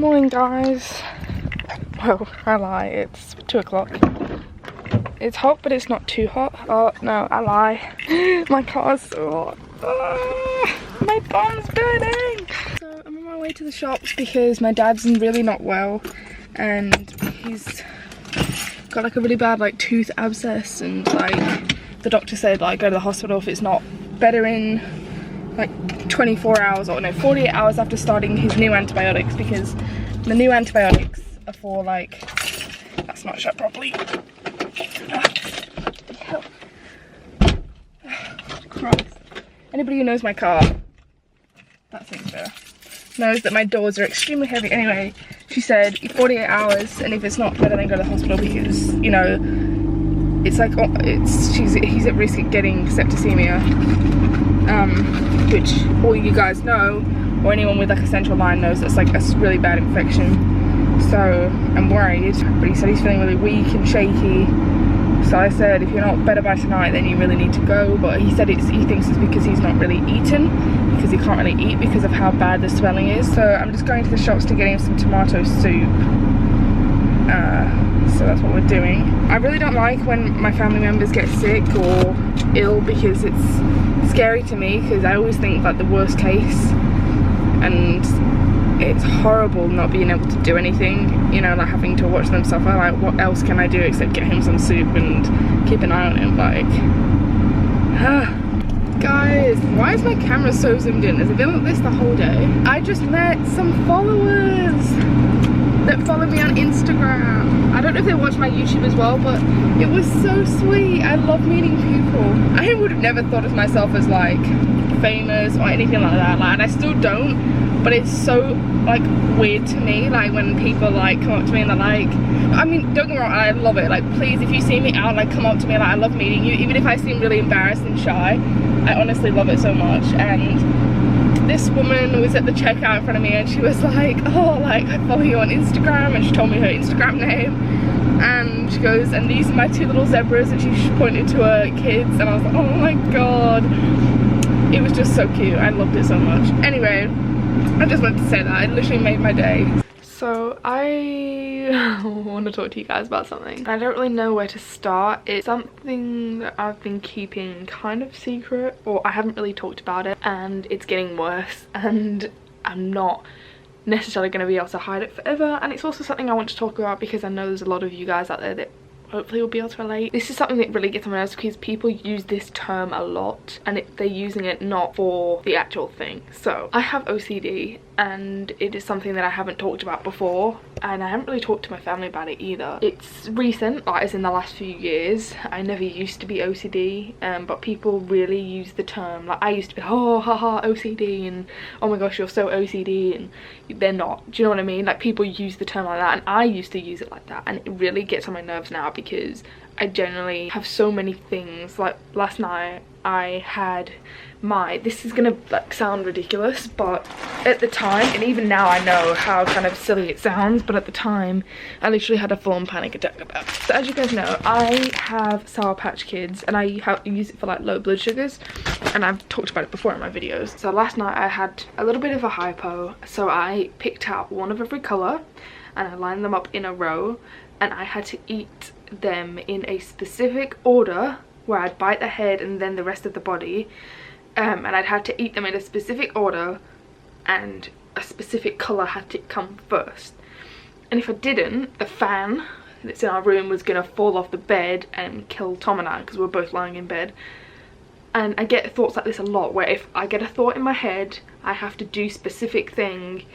Morning guys. Well, I lie, it's 2 o'clock. It's hot, but it's not too hot. Oh no, I lie. My car's so hot. My bum's burning. So I'm on my way to the shops because my dad's really not well and he's got like a really bad like tooth abscess, and like the doctor said like go to the hospital if it's not better in like 24 hours or no 48 hours after starting his new antibiotics, because the new antibiotics are for like, that's not shut properly. Christ. Anybody who knows my car, that thing's there, knows that my doors are extremely heavy. Anyway, she said 48 hours, and if it's not better then go to the hospital, because you know it's like he's at risk of getting septicemia, which all you guys know, or anyone with like a central line knows, that's like a really bad infection. So I'm worried, but he said he's feeling really weak and shaky. So I said if you're not better by tonight then you really need to go, but he said he thinks it's because he's not really eaten, because he can't really eat because of how bad the swelling is. So I'm just going to the shops to get him some tomato soup. So that's what we're doing. I really don't like when my family members get sick or ill, because it's scary to me, because I always think like the worst case, and it's horrible not being able to do anything, you know, like having to watch them suffer. Like what else can I do except get him some soup and keep an eye on him, like Guys, why is my camera so zoomed in? Has it been like this the whole day? I just met some followers that follow me on Instagram. I don't know if they watch my YouTube as well, but it was so sweet. I love meeting people. I would have never thought of myself as like famous or anything like that, like, and I still don't, but it's so like weird to me, like when people like come up to me and they're like, I mean, don't get me wrong, I love it, like please, if you see me out, like come up to me, like I love meeting you, even if I seem really embarrassed and shy. I honestly love it so much. And this woman was at the checkout in front of me and she was like, oh, like I follow you on Instagram, and she told me her Instagram name, and she goes, and these are my 2 little zebras, and she pointed to her kids, and I was like, oh my god, it was just so cute. I loved it so much. Anyway, I just wanted to say that it literally made my day. So I want to talk to you guys about something. I don't really know where to start. It's something that I've been keeping kind of secret, or I haven't really talked about it, and it's getting worse, and I'm not necessarily going to be able to hide it forever. And it's also something I want to talk about because I know there's a lot of you guys out there that hopefully will be able to relate. This is something that really gets on my nerves because people use this term a lot, and they're using it not for the actual thing. So I have OCD, and it is something that I haven't talked about before, and I haven't really talked to my family about it either. It's recent, like as in the last few years. I never used to be OCD, but people really use the term, like I used to be, oh haha OCD, and oh my gosh you're so OCD, and they're not. Do you know what I mean? Like people use the term like that, and I used to use it like that, and it really gets on my nerves now because I generally have so many things. Like last night I had this is gonna like sound ridiculous, but at the time, and even now I know how kind of silly it sounds, but at the time I literally had a full-on panic attack about it. So as you guys know, I have Sour Patch Kids, and I use it for like low blood sugars, and I've talked about it before in my videos. So last night I had a little bit of a hypo, so I picked out one of every colour and I lined them up in a row, and I had to eat them in a specific order where I'd bite the head and then the rest of the body, and I'd had to eat them in a specific order, and a specific colour had to come first. And if I didn't, the fan that's in our room was gonna fall off the bed and kill Tom and I, because we're both lying in bed. And I get thoughts like this a lot, where if I get a thought in my head, I have to do specific thing,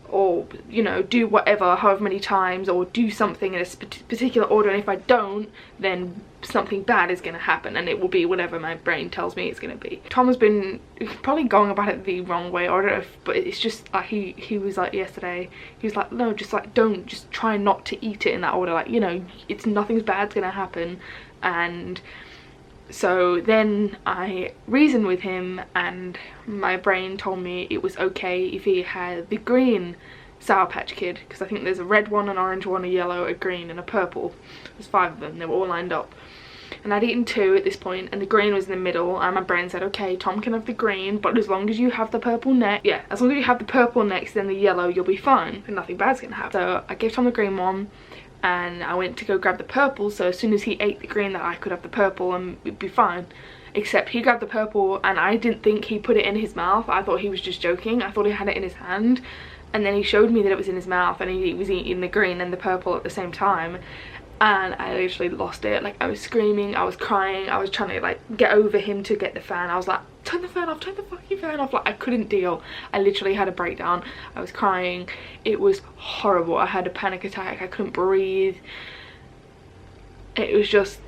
or you know, do whatever however many times, or do something in a particular order, and if I don't, then something bad is going to happen, and it will be whatever my brain tells me it's going to be. Tom has been probably going about it the wrong way, or I don't know if, but it's just like he was like yesterday, he was like, no, just like don't, just try not to eat it in that order, like, you know, it's nothing's bad's going to happen. And so then I reasoned with him, and my brain told me it was okay if he had the green Sour Patch Kid, because I think there's a red one, an orange one, a yellow, a green and a purple. There's 5 of them, they were all lined up. and I'd eaten 2 at this point, and the green was in the middle, and my brain said, okay, Tom can have the green, but as long as you have the purple next, yeah, as long as you have the purple next, then the yellow, you'll be fine, and nothing bad's gonna happen. So I gave Tom the green one, and I went to go grab the purple, so as soon as he ate the green, that I could have the purple and it'd be fine. Except he grabbed the purple, and I didn't think he put it in his mouth. I thought he was just joking. I thought he had it in his hand, and then he showed me that it was in his mouth, and he was eating the green and the purple at the same time, and I literally lost it. Like, I was screaming, I was crying, I was trying to like get over him to get the fan. I was like, turn the fan off, turn the fucking fan off. Like, I couldn't deal. I literally had a breakdown. I was crying. It was horrible. I had a panic attack. I couldn't breathe. It was just,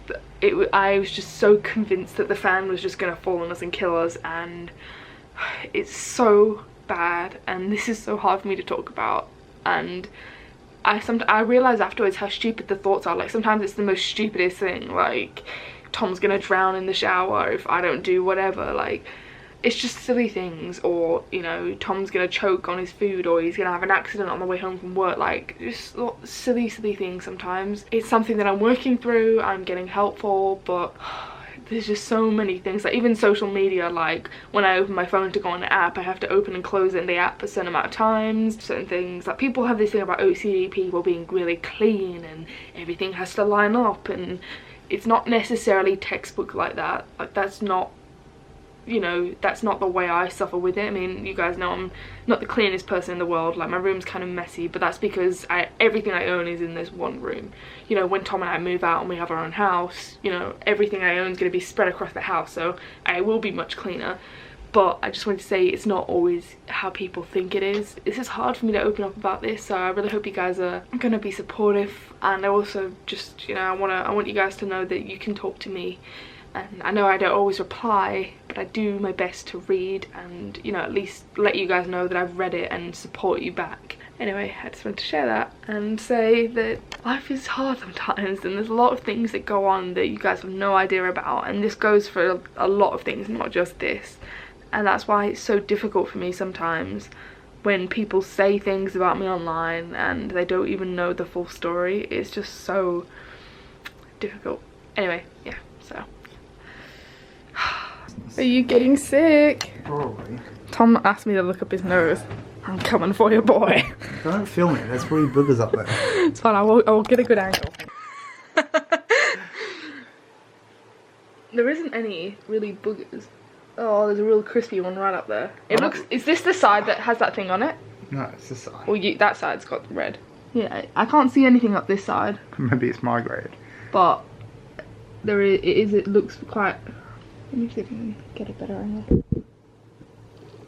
I was just so convinced that the fan was just gonna fall on us and kill us, and it's so bad, and this is so hard for me to talk about. And I realize afterwards how stupid the thoughts are. Like, sometimes it's the most stupidest thing, like Tom's gonna drown in the shower if I don't do whatever. Like, it's just silly things, or, you know, Tom's gonna choke on his food, or he's gonna have an accident on the way home from work. Like, just silly things sometimes. It's something that I'm working through, I'm getting help for, but there's just so many things. Like, even social media, like when I open my phone to go on an app, I have to open and close it in the app a certain amount of times. Certain things, like, people have this thing about OCD people being really clean and everything has to line up, and it's not necessarily textbook like that. Like, that's not, you know, that's not the way I suffer with it. I mean, you guys know I'm not the cleanest person in the world. Like, my room's kind of messy, but that's because everything I own is in this one room. You know, when Tom and I move out and we have our own house, you know, everything I own is going to be spread across the house, so I will be much cleaner. But I just wanted to say it's not always how people think it is. This is hard for me to open up about this, so I really hope you guys are going to be supportive. And I also just, you know, I want you guys to know that you can talk to me. And I know I don't always reply, but I do my best to read and, you know, at least let you guys know that I've read it and support you back. Anyway, I just wanted to share that and say that life is hard sometimes, and there's a lot of things that go on that you guys have no idea about, and this goes for a lot of things, not just this. And that's why it's so difficult for me sometimes when people say things about me online and they don't even know the full story. It's just so difficult. Anyway, yeah, so. Are you getting sick? Probably. Tom asked me to look up his nose. I'm coming for you, boy. Don't film it, there's probably boogers up there. It's fine, I will get a good angle. There isn't any really boogers. Oh, there's a real crispy one right up there. It looks, is this the side that has that thing on it? No, it's this side. Well, that side's got red. Yeah, I can't see anything up this side. Maybe it's my grade. But there is, it looks quite... Let me see if I can get a better angle.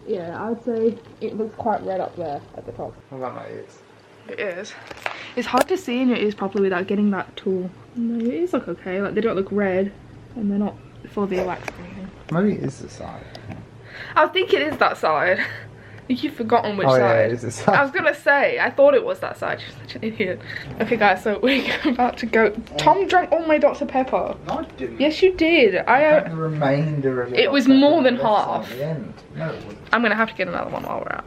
Yeah, I would say it looks quite red up there at the top. What about my ears? It is. It's hard to see in your ears properly without getting that tool. No, your ears look okay. Like, they don't look red, and they're not fully waxed or anything. Maybe it is the side. I think it is that side. I think you've forgotten which side. Yeah, it is this side. I was gonna say, I thought it was that side. You're such an idiot. Okay, guys, so we're about to go. Tom drank all my Dr. Pepper. No, I didn't. Yes, you did. I drank the remainder of it. It was more than half. At the end. No, it wasn't. I'm gonna have to get another one while we're out.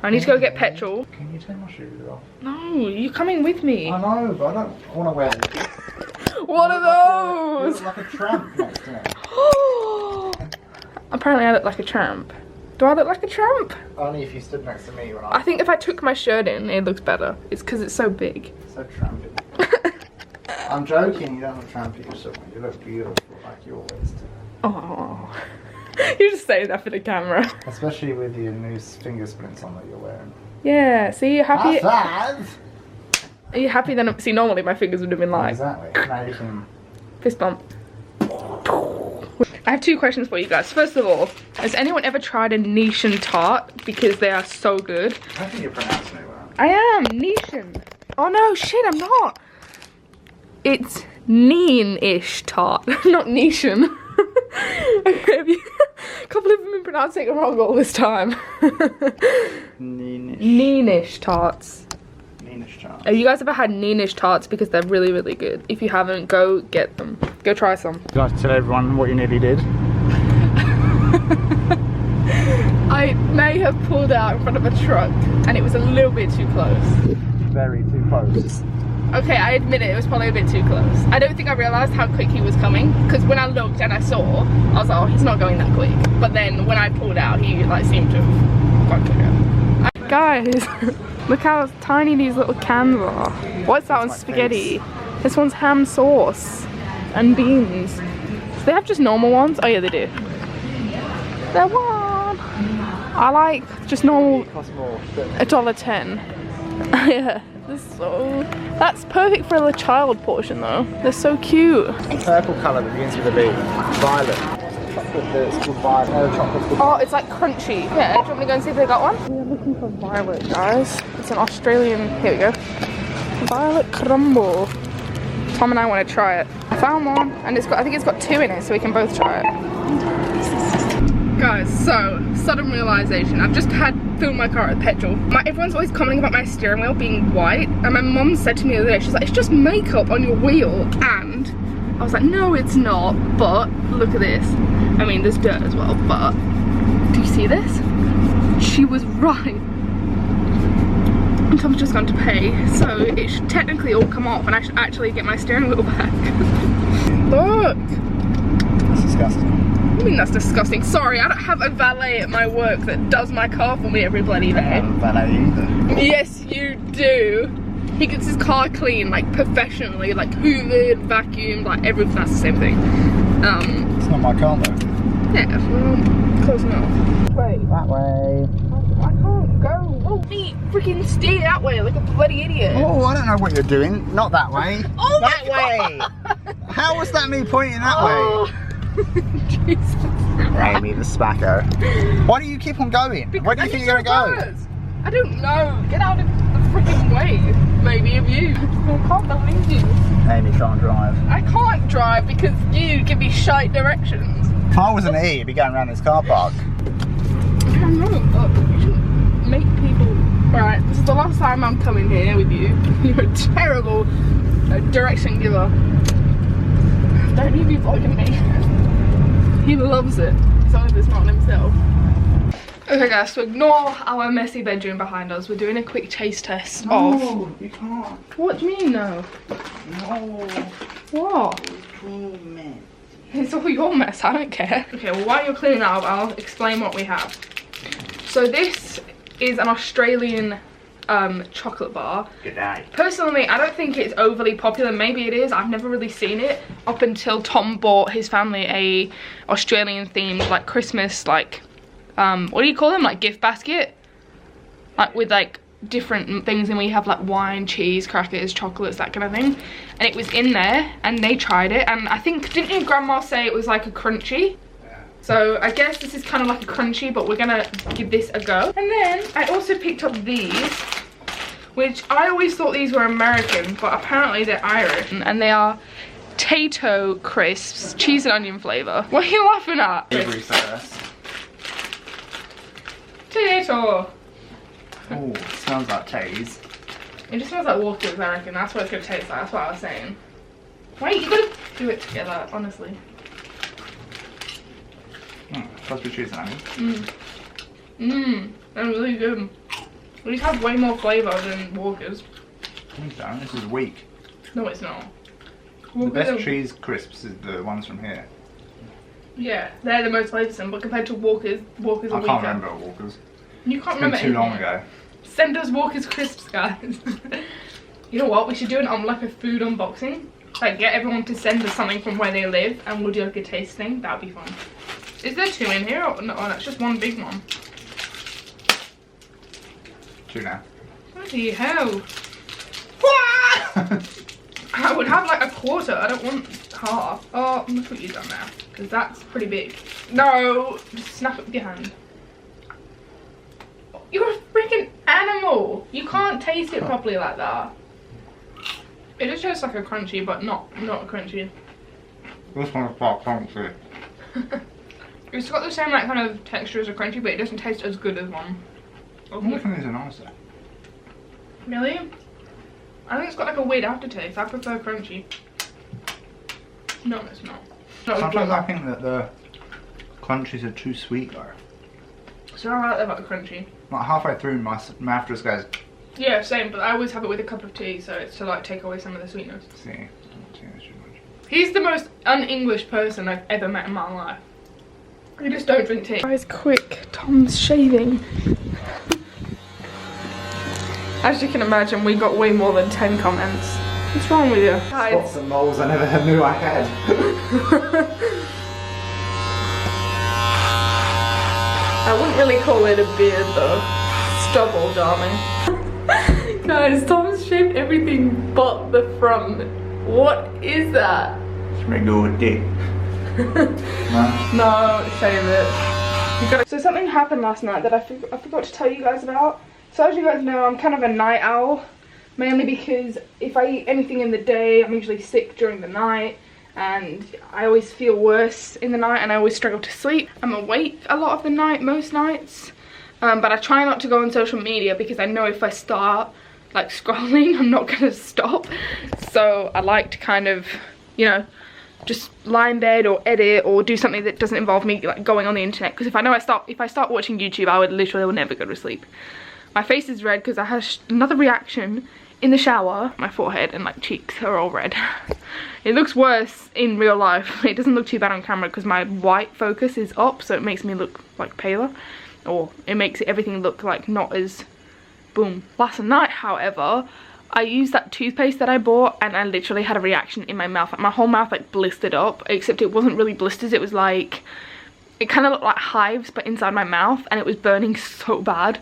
I need to go get petrol. Can you take my shoes off? No, you're coming with me. I know, but I don't want to wear them. What are those? You look like a tramp next to me. Apparently I look like a tramp. Do I look like a tramp? Only if you stood next to me when I think if I took my shirt in, it looks better. It's because it's so big. So trampy. I'm joking, you don't look trampy yourself. You look beautiful like you always do. Oh, you just say that for the camera. Especially with your new finger splints on that you're wearing. Yeah, see, you're happy. High five! Are you happy then? See, normally my fingers would have been like... Exactly. Now you can... Fist bump. I have 2 questions for you guys. First of all, has anyone ever tried a Nation tart? Because they are so good. I think you're pronouncing it well. I am, Nation. Oh no, shit, I'm not. It's Neen-ish tart, not Nation. Okay, a couple of them have been pronouncing it wrong all this time. Neenish. Neenish tarts. Neenish tarts. Have you guys ever had Neenish tarts? Because they're really, really good. If you haven't, go get them. Go try some. Would you like to tell everyone what you nearly did? I may have pulled out in front of a truck and it was a little bit too close. Very too close. Okay, I admit it was probably a bit too close. I don't think I realised how quick he was coming, because when I looked and I saw, I was like, oh, he's not going that quick. But then when I pulled out, he like seemed to have gone quicker. Guys, look how tiny these little cans are. What's that one's spaghetti? This one's ham sauce and beans. Do they have just normal ones? Oh yeah, they do. They're one. I like just normal. $1.10. Yeah. That's perfect for a child portion though. They're so cute. Purple colour that begins with a V. Violet. It's called Violet. Oh, it's like crunchy. Yeah, do you want me to go and see if they got one? We're looking for Violet, guys. It's an Australian. Here we go. Violet crumble. Tom and I want to try it. I found one, and I think it's got 2 in it, so we can both try it. Guys, so sudden realization. I've just filled my car with petrol. Everyone's always commenting about my steering wheel being white, and my mum said to me the other day, she's like, it's just makeup on your wheel. And I was like, no, it's not. But look at this. I mean, there's dirt as well, but do you see this? She was right. And Tom's just gone to pay, so it should technically all come off, and I should actually get my steering wheel back. Look. That's disgusting. I mean, that's disgusting. Sorry, I don't have a valet at my work that does my car for me every bloody day. I don't have a valet either. Yes, you do. He gets his car clean, like professionally, like hoovered, vacuumed, like everything. That's the same thing. It's not my car though. Yeah, well, close enough. Wait. That way. I can't go. Oh, me freaking steer that way like a bloody idiot. Oh, I don't know what you're doing. Not that way. Oh that my way. God. How was that me pointing that way? Jesus. Amy the spacko. Why do you keep on going? Where do you think you're gonna go? I don't know. Get out of the freaking way. Maybe of you. I can't believe you. Amy can't drive. I can't drive because you give me shite directions. If I was an E, you'd be going around this car park. I don't know, but you shouldn't make people. Alright, this is the last time I'm coming here with you. You're a terrible direction giver. Don't you be vlogging me. He loves it. He's only this not himself. Okay guys, so ignore our messy bedroom behind us. We're doing a quick taste test of... No, you can't. What do you mean no? No. What? It's all mess. It's all your mess, I don't care. Okay, well while you're cleaning that up, I'll explain what we have. So this is an Australian chocolate bar. Good day. Personally, I don't think it's overly popular. Maybe it is. I've never really seen it up until Tom bought his family a Australian themed like Christmas like what do you call them, like gift basket, like with like different things, and we have like wine, cheese, crackers, chocolates, that kind of thing. And it was in there and they tried it, and I think, didn't your grandma say it was like a crunchy? So I guess this is kind of like a crunchy, but we're gonna give this a go. And then I also picked up these, which I always thought these were American, but apparently they're Irish. And they are Tato crisps, cheese and onion flavour. What are you laughing at? Avery first. Tato. Oh, smells like Taze. It just smells like Walker's, I reckon. That's what it's gonna taste like, that's what I was saying. Wait, you gotta do it together, honestly. Supposed to be cheese and onion. They're really good. These have way more flavour than Walker's. This is weak. No, it's not. The best cheese crisps is the ones from here. Yeah, they're the most flavoursome, but compared to Walker's are weaker. I can't remember Walker's. You can't It's remember been too long anything. ago. Send us Walker's crisps, guys. You know what? We should do like a food unboxing. Like get everyone to send us something from where they live, and we'll do like a taste thing. That'd be fun. Is there 2 in here? Or no, that's just one big one. 2 now. Bloody hell. I would have like a quarter. I don't want half. Oh, look what you've done now. Because that's pretty big. No, just snap it with your hand. You're a freaking animal. You can't taste it properly like that. It just tastes like a crunchy, but not crunchy. This one's quite crunchy. It's got the same like kind of texture as a crunchy, but it doesn't taste as good as one. I think these are nicer. Really? I think it's got like a weird aftertaste. I prefer crunchy. No, it's not. Sometimes I think that the crunchies are too sweet though. So I like that about the crunchy. Like halfway through my mouth just goes Yeah, same, but I always have it with a cup of tea, so it's to like take away some of the sweetness. See, He's the most un-English person I've ever met in my life. I just don't drink tea. Guys, quick, Tom's shaving. As you can imagine, we got way more than 10 comments. What's wrong with you? Spots and moles I never knew I had. I wouldn't really call it a beard though. Stubble, darling. Guys, Tom's shaved everything but the front. What is that? It's regular dick. No, shave it. So something happened last night that I forgot to tell you guys about. So as you guys know, I'm kind of a night owl. Mainly because if I eat anything in the day, I'm usually sick during the night. And I always feel worse in the night and I always struggle to sleep. I'm awake a lot of the night, most nights. But I try not to go on social media because I know if I start like scrolling, I'm not gonna stop. So I like to kind of, you know, just lie in bed or edit or do something that doesn't involve me like going on the internet. Because if I know if I start watching YouTube, I would literally never go to sleep. My face is red because I had another reaction in the shower. My forehead and like cheeks are all red. It looks worse in real life. It doesn't look too bad on camera because my white focus is up, so it makes me look like paler, or it makes everything look like not as boom. Last night, however, I used that toothpaste that I bought and I literally had a reaction in my mouth. Like my whole mouth like blistered up, except it wasn't really blisters. It was like, it kind of looked like hives but inside my mouth, and it was burning so bad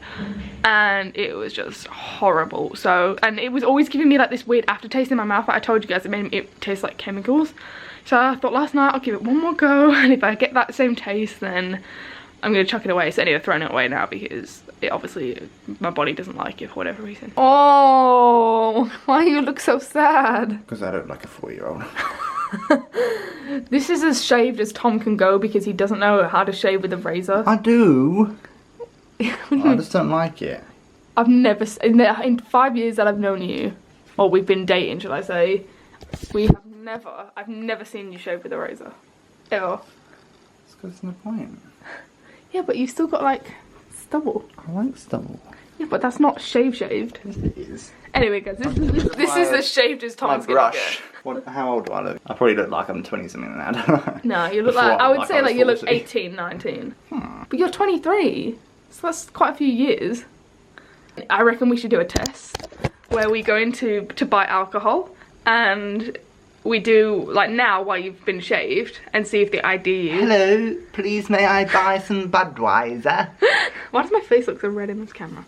and it was just horrible. So, and it was always giving me like this weird aftertaste in my mouth. Like I told you guys, it tastes like chemicals. So I thought last night I'll give it one more go, and if I get that same taste then I'm gonna chuck it away. So anyway, throwing it away now because it obviously my body doesn't like it for whatever reason. Oh, why you look so sad? Because I look like a 4-year-old. This is as shaved as Tom can go because he doesn't know how to shave with a razor. I do. I just don't like it. I've never, in 5 years that I've known you, or we've been dating, shall I say, I've never seen you shave with a razor. Ever. It's because there's no point. Yeah, but you've still got like stubble. I like stubble. Yeah, but that's not shaved. Yes, it is. Anyway, guys, this is as shaved as Tom's gonna get. How old do I look? I probably look like I'm 20 something now, don't I? No, you look like, I would say like you look 18, 19. But you're 23, so that's quite a few years. I reckon we should do a test where we go into to buy alcohol and we do like now while you've been shaved and see if they ID you. Hello, please may I buy some Budweiser? Why does my face look so red in this camera?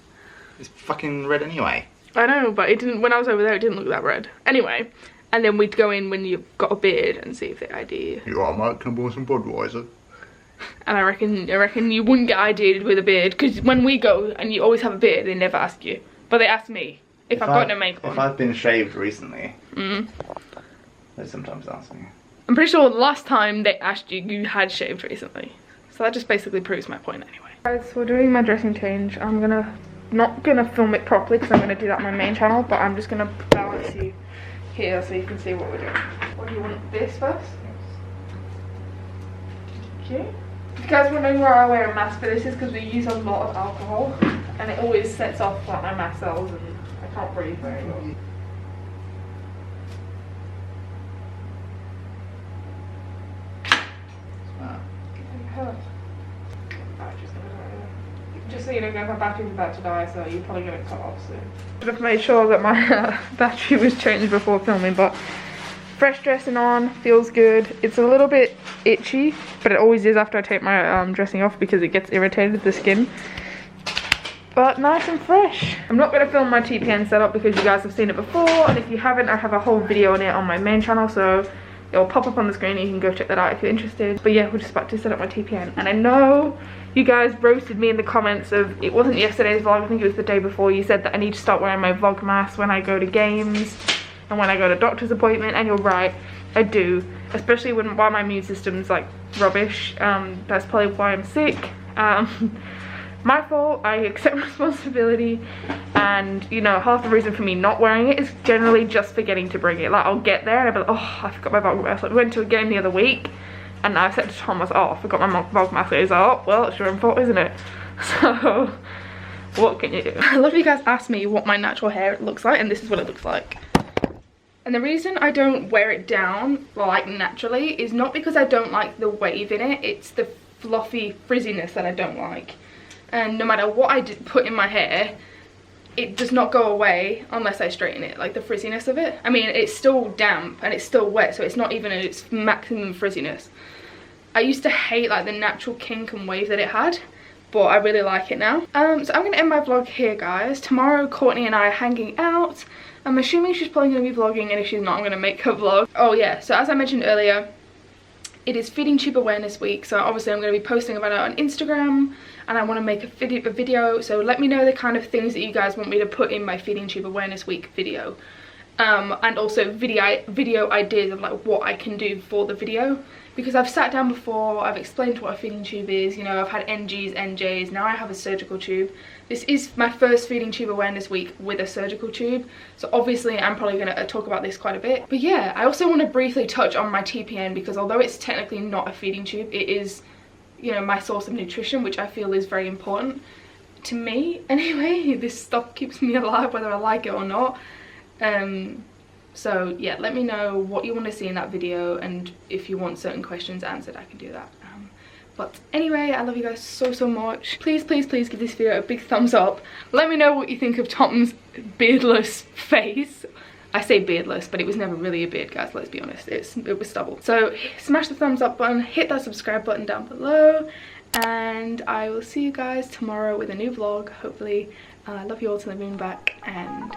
It's fucking red anyway. I know, but it didn't, when I was over there it didn't look that red. Anyway, and then we'd go in when you've got a beard and see if they ID you. You are, mate, can I buy some Budweiser? And I reckon you wouldn't get ID'd with a beard, because when we go and you always have a beard, they never ask you. But they ask me if I've got no makeup on. If I've been shaved recently, they sometimes ask me. I'm pretty sure last time they asked you, you had shaved recently. So that just basically proves my point anyway. Guys, we're doing my dressing change. I'm not gonna film it properly because I'm gonna do that on my main channel, but I'm just gonna balance you here so you can see what we're doing. What do you want, this first? Thank you. If you guys wondering why I wear a mask for this, is because we use a lot of alcohol and it always sets off like my mast cells and I can't breathe very well. Just so you know, guys, my battery's about to die, so you're probably going to cut off soon. I should have made sure that my battery was changed before filming, but fresh dressing on, feels good. It's a little bit itchy, but it always is after I take my dressing off because it gets irritated, the skin. But nice and fresh. I'm not going to film my TPN setup because you guys have seen it before, and if you haven't, I have a whole video on it on my main channel, so it'll pop up on the screen and you can go check that out if you're interested. But yeah, we're just about to set up my TPN, and I know you guys roasted me in the comments of, it wasn't yesterday's vlog, I think it was the day before, you said that I need to start wearing my vlog mask when I go to games and when I go to doctor's appointment, and you're right, I do, especially while my immune system's like rubbish. That's probably why I'm sick. My fault, I accept responsibility, and you know, half the reason for me not wearing it is generally just forgetting to bring it. Like, I'll get there and I'll be like, oh, I forgot my vlog mask. Like, we went to a game the other week and I said to Tom, I was like, oh, I forgot my vlog mask. He's like, oh, well, it's your own fault, isn't it? So What can you do? A lot of you guys asked me what my natural hair looks like, and this is what it looks like. And the reason I don't wear it down like naturally is not because I don't like the wave in it, it's the fluffy frizziness that I don't like. And no matter what I put in my hair, it does not go away unless I straighten it, like the frizziness of it. I mean, it's still damp and it's still wet, so it's not even at its maximum frizziness. I used to hate like the natural kink and wave that it had, but I really like it now. So I'm gonna end my vlog here, guys. Tomorrow Courtney and I are hanging out. I'm assuming she's probably gonna be vlogging, and if she's not, I'm gonna make her vlog. Oh yeah, so as I mentioned earlier, it is Feeding Tube Awareness Week, so obviously I'm going to be posting about it on Instagram, and I want to make a video, so let me know the kind of things that you guys want me to put in my Feeding Tube Awareness Week video. And also video ideas of like what I can do for the video, because I've sat down before, I've explained what a feeding tube is, you know, I've had NGs, NJs, now I have a surgical tube. This is my first Feeding Tube Awareness Week with a surgical tube, so obviously I'm probably going to talk about this quite a bit. But yeah, I also want to briefly touch on my TPN, because although it's technically not a feeding tube, it is, you know, my source of nutrition, which I feel is very important to me. Anyway, this stuff keeps me alive whether I like it or not. So yeah, let me know what you want to see in that video, and if you want certain questions answered, I can do that. But anyway, I love you guys so much. Please give this video a big thumbs up. Let me know what you think of Tom's beardless face. I say beardless, but it was never really a beard, guys, let's be honest. It was stubble. So smash the thumbs up button, hit that subscribe button down below, and I will see you guys tomorrow with a new vlog, hopefully. I love you all till the moon back, and